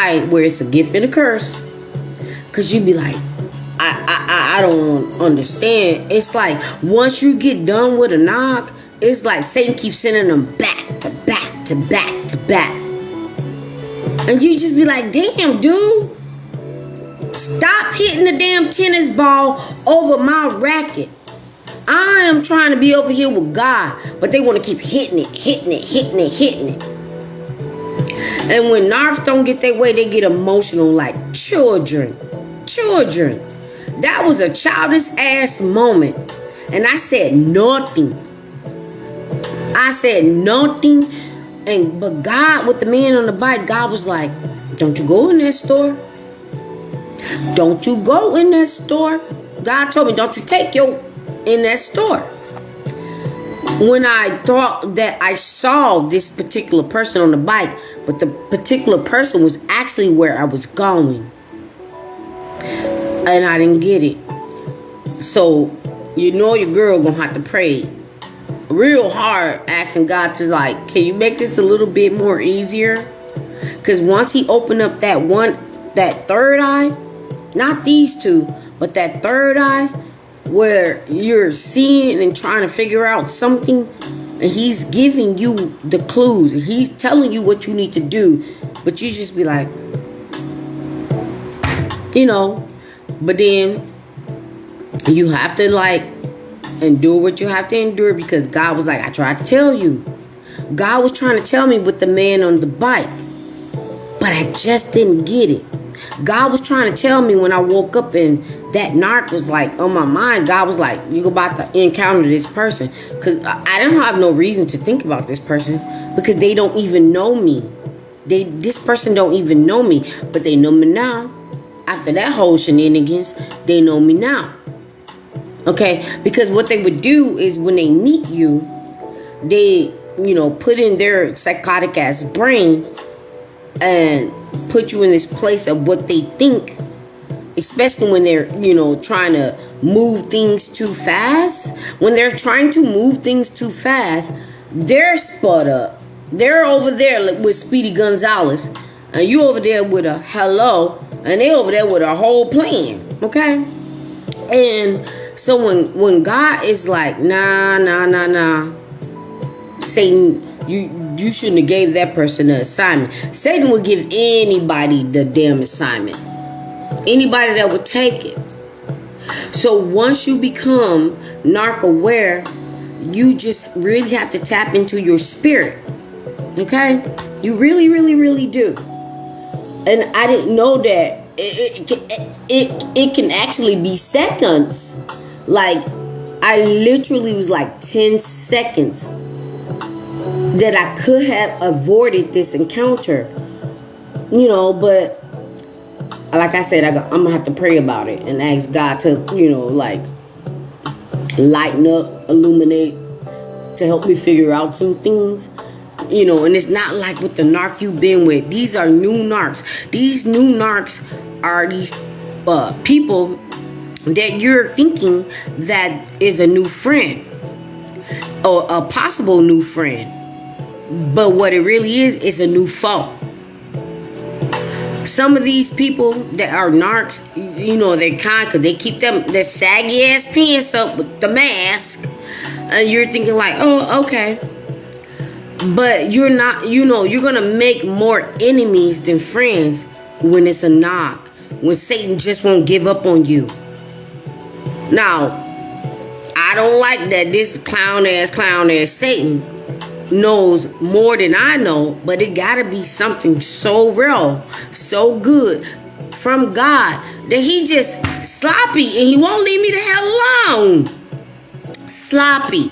decide where it's a gift and a curse. Cause you be like, I don't understand. It's like once you get done with a knock, it's like Satan keeps sending them back to back to back to back. And you just be like, damn, dude. Stop hitting the damn tennis ball over my racket. I am trying to be over here with God, but they want to keep hitting it. And when narcs don't get their way, they get emotional like children. That was a childish ass moment. And I said nothing. But God, with the man on the bike, God was like, don't you go in that store. Don't you go in that store. God told me, don't you take your in that store. When I thought that I saw this particular person on the bike, but the particular person was actually where I was going. And I didn't get it. So, you know your girl gonna have to pray real hard, asking God to like, can you make this a little bit more easier? Because once he opened up that third eye, not these two, but that third eye, where you're seeing and trying to figure out something, and he's giving you the clues, and he's telling you what you need to do, but you just be like, but then you have to like endure what you have to endure, because God was like, I tried to tell you. God was trying to tell me with the man on the bike, but I just didn't get it. God was trying to tell me when I woke up and that narc was like on my mind. God was like, you're about to encounter this person. Because I don't have no reason to think about this person, because they don't even know me. This person don't even know me, but they know me now. After that whole shenanigans, they know me now. Okay? Because what they would do is when they meet you, they, put in their psychotic ass brain and put you in this place of what they think, especially when they're, trying to move things too fast. When they're trying to move things too fast, they're spud up. They're over there with Speedy Gonzalez, and you over there with a hello, and they over there with a whole plan, okay? And so when God is like, nah, Satan, you shouldn't have gave that person an assignment. Satan will give anybody the damn assignment. Anybody that would take it. So once you become narc aware, you just really have to tap into your spirit. Okay? You really, really, really do. And I didn't know that it can actually be seconds. Like, I literally was like 10 seconds that I could have avoided this encounter, but like I said, I'm gonna have to pray about it and ask God to, like lighten up, illuminate, to help me figure out some things, and it's not like with the narc you've been with. These are new narcs. These new narcs are these people that you're thinking that is a new friend or a possible new friend. But what it really is a new foe. Some of these people that are narcs, they're kind because they keep their saggy ass pants up with the mask. And you're thinking like, oh, okay. But you're not, you're going to make more enemies than friends when it's a knock. When Satan just won't give up on you. Now, I don't like that this clown ass Satan knows more than I know, but it gotta be something so real, so good from God that he just sloppy and he won't leave me the hell alone. Sloppy.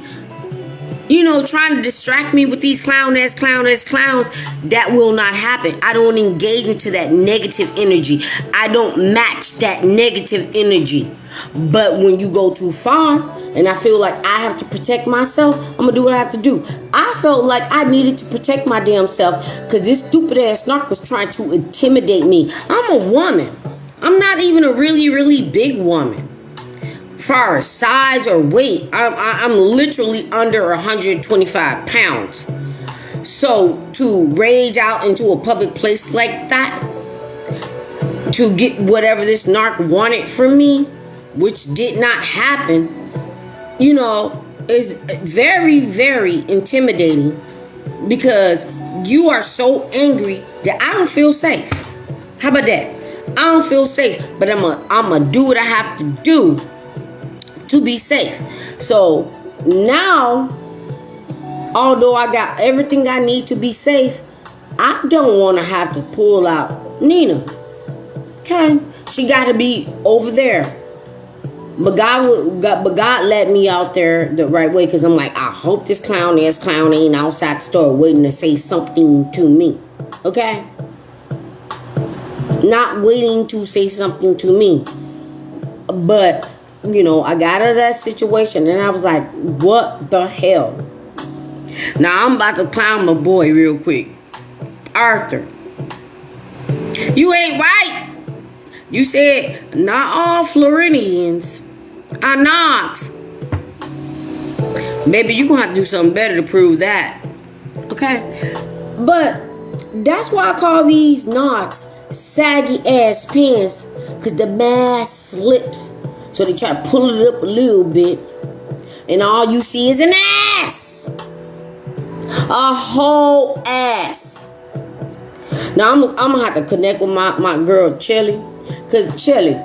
Trying to distract me with these clown ass clowns. That will not happen. I don't engage into that negative energy. I don't match that negative energy. But when you go too far, and I feel like I have to protect myself, I'm going to do what I have to do. I felt like I needed to protect my damn self because this stupid ass narc was trying to intimidate me. I'm a woman. I'm not even a really, really big woman. Far as size or weight, I'm literally under 125 pounds. So to rage out into a public place like that, to get whatever this narc wanted from me, which did not happen, you know, is very, very intimidating, because you are so angry that I don't feel safe. How about that? I don't feel safe, but I'm gonna do what I have to do to be safe. So now, although I got everything I need to be safe, I don't want to have to pull out Nina. Okay, she got to be over there. But God let me out there the right way, because I'm like, I hope this clown ain't outside the store waiting to say something to me. Okay? Not waiting to say something to me. But, you know, I got out of that situation and I was like, what the hell? Now I'm about to clown my boy real quick. Arthur. You ain't right. You said not all Floridians are Narcs. Maybe you gonna have to do something better to prove that. Okay? But that's why I call these Narcs saggy ass pants, because the mask slips. So they try to pull it up a little bit, and all you see is an ass. A whole ass. Now I'm gonna have to connect with my girl Chelly. Because Chelly,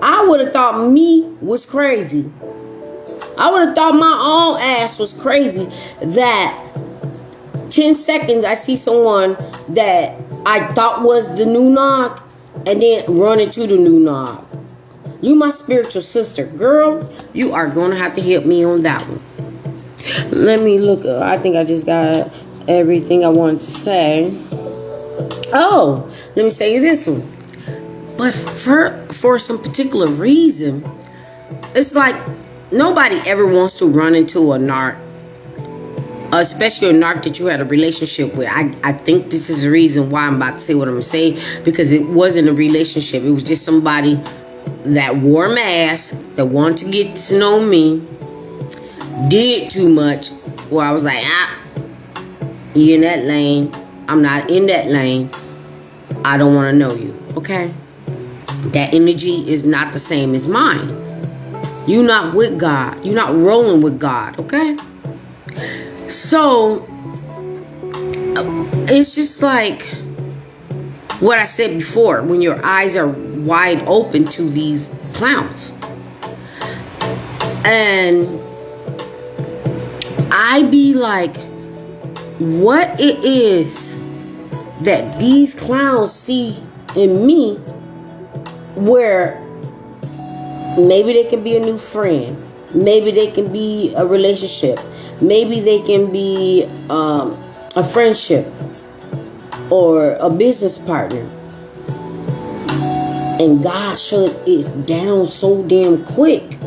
I would have thought me was crazy. I would have thought my own ass was crazy that 10 seconds I see someone that I thought was the new Narc and then run into the new Narc. You my spiritual sister. Girl, you are going to have to help me on that one. Let me look. I think I just got everything I wanted to say. Oh, let me say you this one. But for some particular reason, it's like nobody ever wants to run into a narc, especially a narc that you had a relationship with. I think this is the reason why I'm about to say what I'm going to say, because it wasn't a relationship. It was just somebody that wore a mask, that wanted to get to know me, did too much, where I was like, you in that lane. I'm not in that lane. I don't want to know you, okay? That energy is not the same as mine. You're not with God. You're not rolling with God, okay? So, it's just like what I said before, when your eyes are wide open to these clowns. And I be like, what it is that these clowns see in me, where maybe they can be a new friend, maybe they can be a relationship, maybe they can be a friendship or a business partner, and God shut it down so damn quick.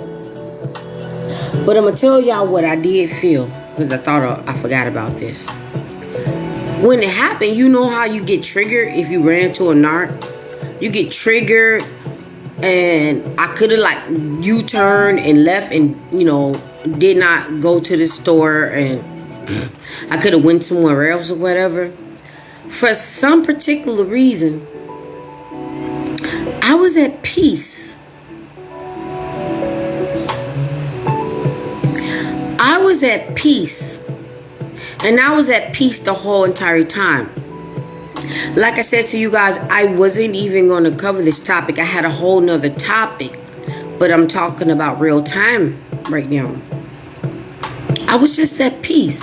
But I'm gonna tell y'all what I did feel, because I thought I forgot about this. When it happened, you know how you get triggered if you ran into a narc? You get triggered, and I could have like U-turned and left and, you know, did not go to the store, and I could have went somewhere else or whatever. For some particular reason, I was at peace. I was at peace. And I was at peace the whole entire time. Like I said to you guys, I wasn't even going to cover this topic. I had a whole nother topic. But I'm talking about real time right now. I was just at peace.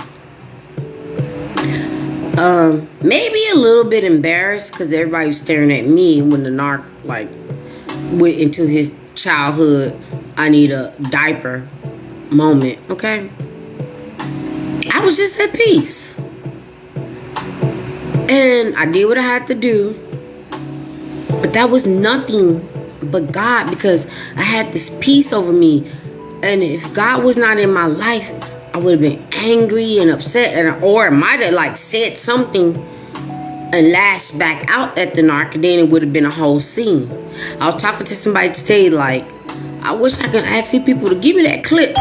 Maybe a little bit embarrassed, because everybody was staring at me when the narc like went into his childhood I need a diaper moment, okay? I was just at peace. And I did what I had to do. But that was nothing but God, because I had this peace over me. And if God was not in my life, I would have been angry and upset, or I might have like said something and lashed back out at the narc, and then it would have been a whole scene. I was talking to somebody today, like, I wish I could ask these people to give me that clip.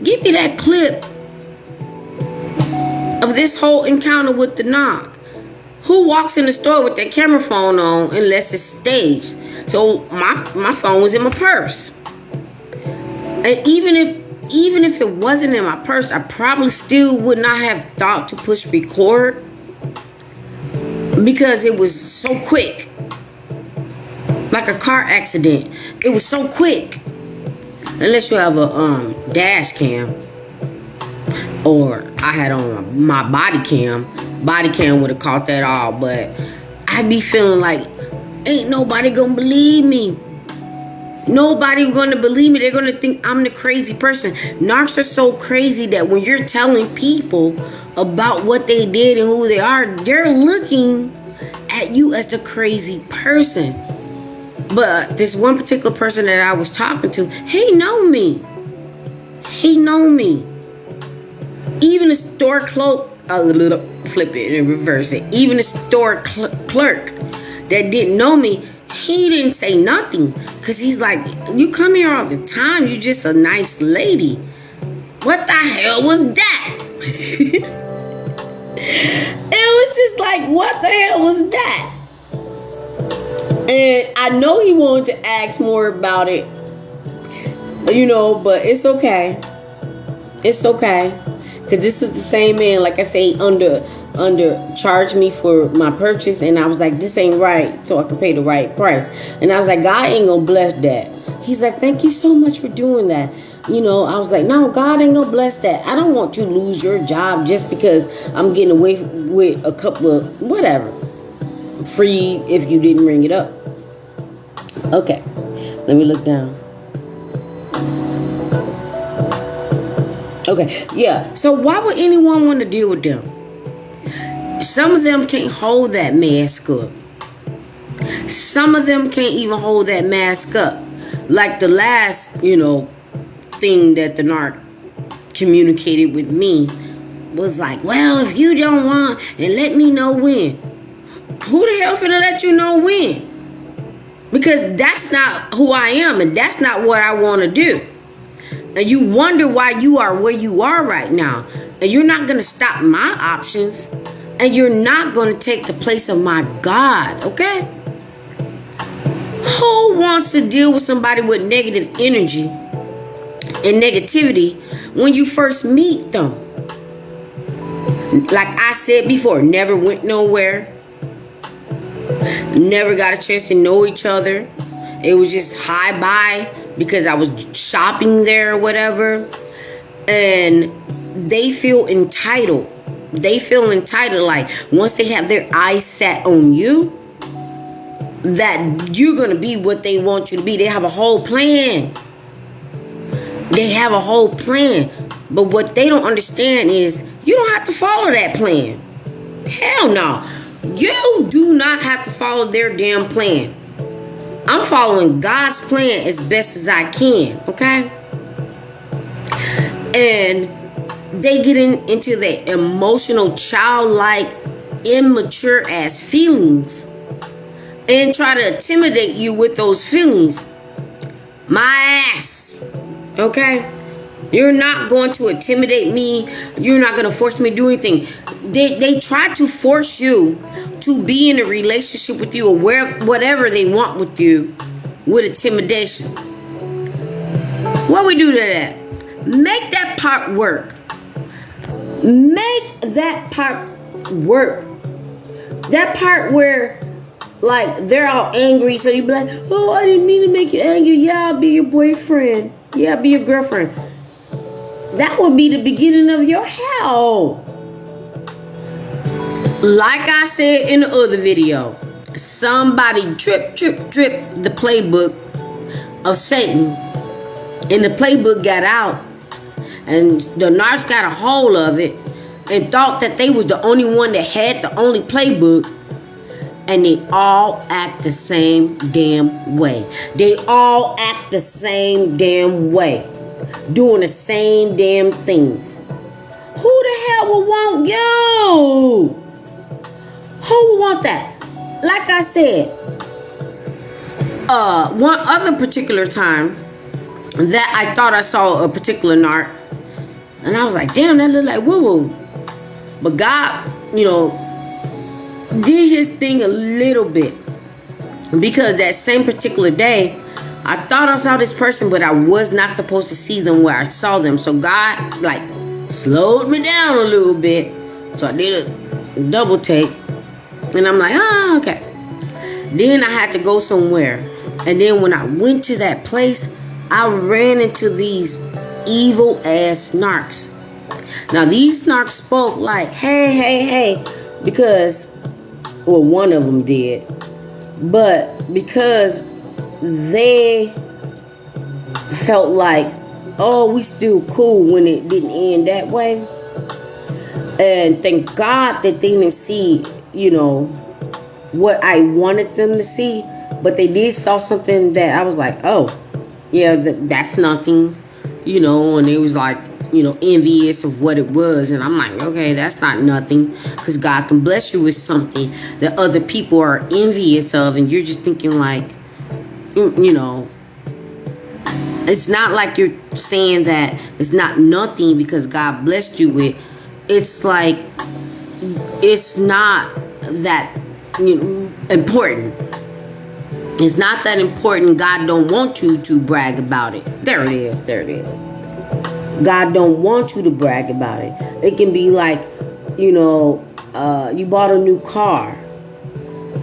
Give me that clip of this whole encounter with the narc. Who walks in the store with their camera phone on unless it's staged? So my phone was in my purse. And even if it wasn't in my purse, I probably still would not have thought to push record because it was so quick. Like a car accident. It was so quick. Unless you have a dash cam. Or I had on my body cam. Body cam would have caught that all. But I'd be feeling like, ain't nobody gonna believe me. Nobody gonna believe me. They're gonna think I'm the crazy person. Narcs are so crazy that when you're telling people about what they did and who they are, they're looking at you as the crazy person. But this one particular person that I was talking to, he know me. He know me. Even the store clerk, flip it and reverse it. Even the store clerk that didn't know me, he didn't say nothing. Because he's like, you come here all the time. You just a nice lady. What the hell was that? It was just like, what the hell was that? And I know he wanted to ask more about it. You know, but it's okay. It's okay. Because this is the same man, like I say, charged me for my purchase. And I was like, this ain't right. So I can pay the right price. And I was like, God ain't going to bless that. He's like, thank you so much for doing that. You know, I was like, no, God ain't going to bless that. I don't want you to lose your job just because I'm getting away with a couple of whatever. Free if you didn't ring it up. Okay. Let me look down. Okay, yeah. So why would anyone want to deal with them? Some of them can't hold that mask up. Some of them can't even hold that mask up. Like the last, thing that the narc communicated with me was like, well, if you don't want, then let me know when. Who the hell finna let you know when? Because that's not who I am, and that's not what I want to do. And you wonder why you are where you are right now. And you're not going to stop my options. And you're not going to take the place of my God, okay? Who wants to deal with somebody with negative energy and negativity when you first meet them? Like I said before, never went nowhere. Never got a chance to know each other. It was just hi-bye because I was shopping there or whatever. And they feel entitled. They feel entitled, like once they have their eyes set on you, that you're going to be what they want you to be. They have a whole plan. They have a whole plan. But what they don't understand is you don't have to follow that plan. Hell no. You do not have to follow their damn plan. I'm following God's plan as best as I can, okay? And they get into their emotional, childlike, immature ass feelings and try to intimidate you with those feelings. My ass, okay? You're not going to intimidate me. You're not going to force me to do anything. They try to force you to be in a relationship with you or whatever they want with you with intimidation. What we do to that? Make that part work. Make that part work. That part where, like, they're all angry, so you be like, oh, I didn't mean to make you angry. Yeah, I'll be your boyfriend. Yeah, I'll be your girlfriend. That would be the beginning of your hell. Like I said in the other video, somebody drip the playbook of Satan. And the playbook got out. And the narcs got a hold of it and thought that they was the only one that had the only playbook. And they all act the same damn way. They all act the same damn way. Doing the same damn things. Who the hell would want you? Who would want that? Like I said, one other particular time that I thought I saw a particular narc. And I was like, damn, that look like woo-woo. But God, did his thing a little bit. Because that same particular day, I thought I saw this person, but I was not supposed to see them where I saw them. So God, like, slowed me down a little bit. So I did a double take. And I'm like, oh, okay. Then I had to go somewhere. And then when I went to that place, I ran into these evil ass narcs. Now these narcs spoke like, hey, because, well, one of them did. But because they felt like, oh, we still cool when it didn't end that way. And thank God that they didn't see, what I wanted them to see. But they did saw something that I was like, oh, yeah, that's nothing, and it was like, envious of what it was. And I'm like, okay, that's not nothing, because God can bless you with something that other people are envious of. And you're just thinking like, it's not like you're saying that it's not nothing because God blessed you with. It's like, it's not that important. It's not that important. God don't want you to brag about it. There it is. God don't want you to brag about it. It can be like, you bought a new car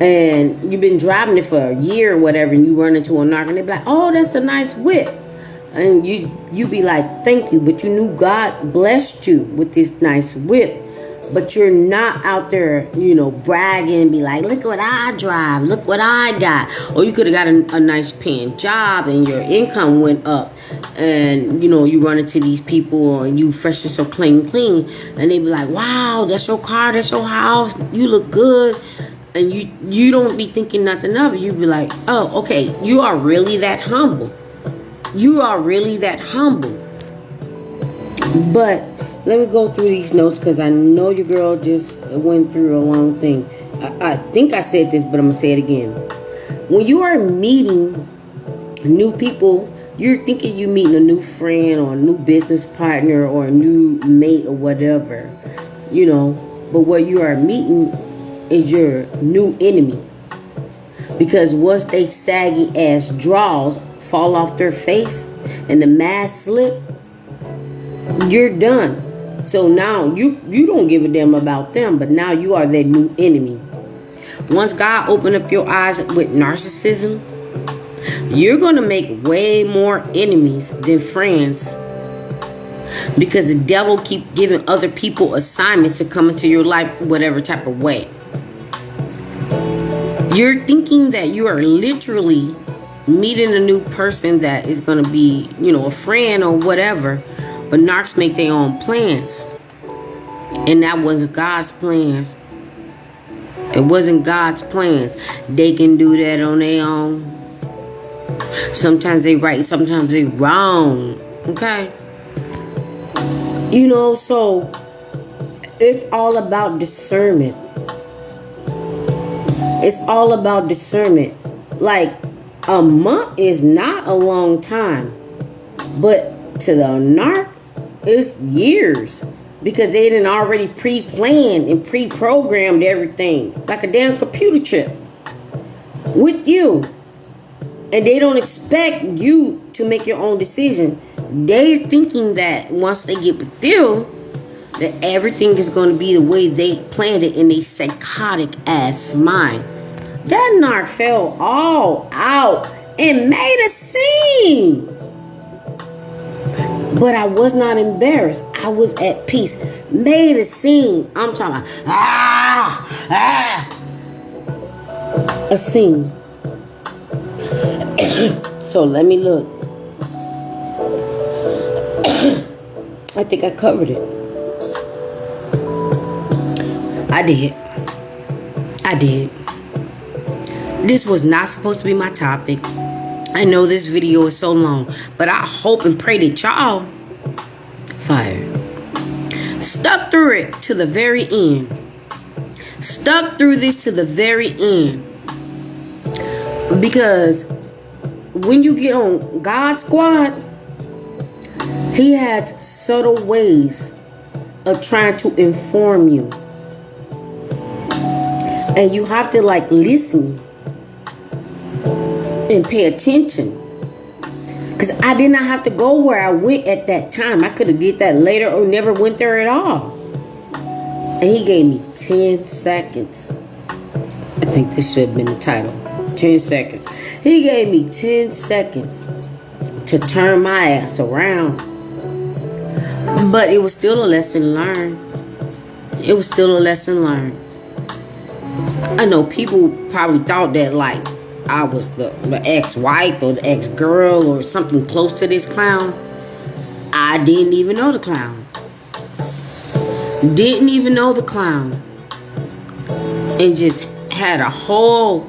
and you've been driving it for a year or whatever, and you run into a narc and they be like, oh, that's a nice whip. And you be like, thank you, but you knew God blessed you with this nice whip. But you're not out there, bragging and be like, look what I drive, look what I got. Or you could have got a nice paying job and your income went up. And, you run into these people and you fresh and so clean. And they be like, wow, that's your car, that's your house, you look good. And you don't be thinking nothing of it. You be like, oh, okay, you are really that humble. But let me go through these notes, because I know your girl just went through a long thing. I think I said this, but I'm going to say it again. When you are meeting new people, you're thinking you're meeting a new friend or a new business partner or a new mate or whatever, But what you are meeting is your new enemy. Because once they saggy ass draws fall off their face and the mask slip, you're done. So now you don't give a damn about them, but now you are their new enemy. Once God opened up your eyes with narcissism, you're going to make way more enemies than friends, because the devil keep giving other people assignments to come into your life whatever type of way. You're thinking that you are literally meeting a new person that is going to be, a friend or whatever. But narcs make their own plans. And that wasn't God's plans. It wasn't God's plans. They can do that on their own. Sometimes they right, sometimes they wrong. Okay? So it's all about discernment. It's all about discernment. Like, a month is not a long time. But to the narc, it's years, because they done already pre-planned and pre-programmed everything like a damn computer chip with you. And they don't expect you to make your own decision. They're thinking that once they get with you, that everything is going to be the way they planned it in a psychotic ass mind. That narc fell all out and made a scene. But I was not embarrassed. I was at peace. Made a scene. I'm talking about a scene. So let me look. I think I covered it. I did. This was not supposed to be my topic. I know this video is so long, but I hope and pray that y'all stuck through it to the very end. Stuck through this to the very end. Because when you get on God's squad, He has subtle ways of trying to inform you. And you have to like listen and pay attention. Because I did not have to go where I went at that time. I could have did that later or never went there at all. And he gave me 10 seconds. I think this should have been the title. 10 seconds. He gave me 10 seconds to turn my ass around. But it was still a lesson learned. It was still a lesson learned. I know people probably thought that like I was the ex-wife or the ex-girl or something close to this clown. I didn't even know the clown. Didn't even know the clown. And just had a whole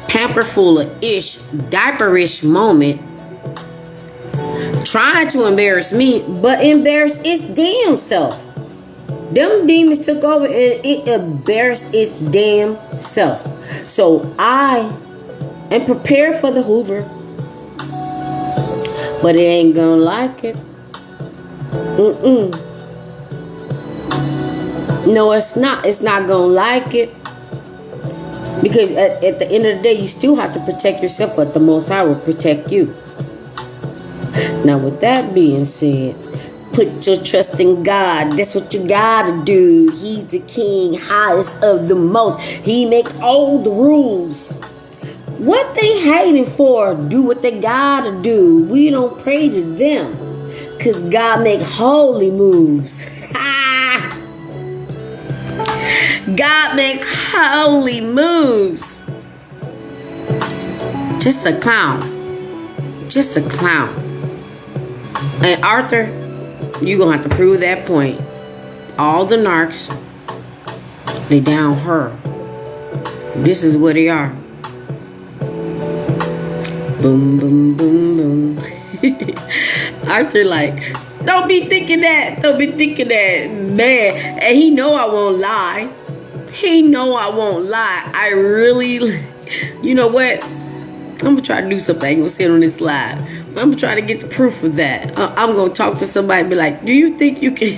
pamper full of diaperish moment. Trying to embarrass me, but embarrass its damn self. Them demons took over and it embarrassed its damn self. So I am prepared for the Hoover. But it ain't gonna like it. No, it's not. It's not gonna like it. Because at the end of the day, you still have to protect yourself, but the Most High will protect you. Now, with that being said, put your trust in God. That's what you gotta do. He's the king, highest of the most. He make all the rules. What they hating for, do what they gotta do. We don't pray to them. Because God make holy moves. God make holy moves. Just a clown. Just a clown. And Arthur, you're going to have to prove that point. All the narcs, they down her. This is what they are. Boom, boom, boom, boom. Arthur like, don't be thinking that. Don't be thinking that. Man. And he know I won't lie. He know I won't lie. I really, you know what? I'm going to try to do something. I ain't going to say it on this live. But I'm going to try to get the proof of that. I'm going to talk to somebody and be like, do you think you can...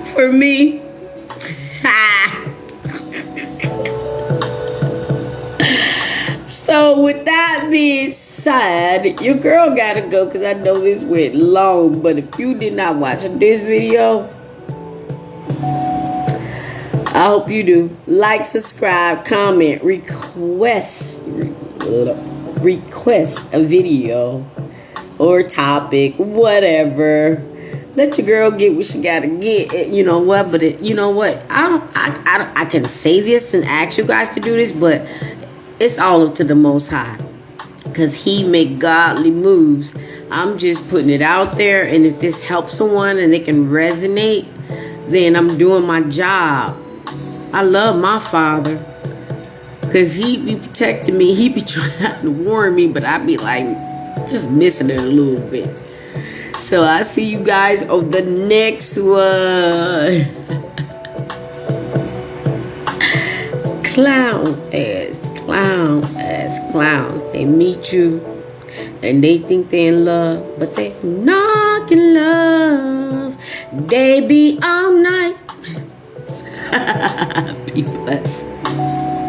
For me... So with that being said, your girl got to go because I know this went long. But if you did not watch this video... I hope you do. Like, subscribe, comment, request a video or topic, whatever. Let your girl get what she gotta get. You know what? But you know what? I can say this and ask you guys to do this, but it's all up to the Most High, because He make godly moves. I'm just putting it out there, and if this helps someone and they can resonate, then I'm doing my job. I love my Father, because He be protecting me. He be trying to warn me, but I be like just missing it a little bit. So I see you guys on the next one. Clowns. They meet you and they think they in love, but they not in love. They be all night. Be blessed.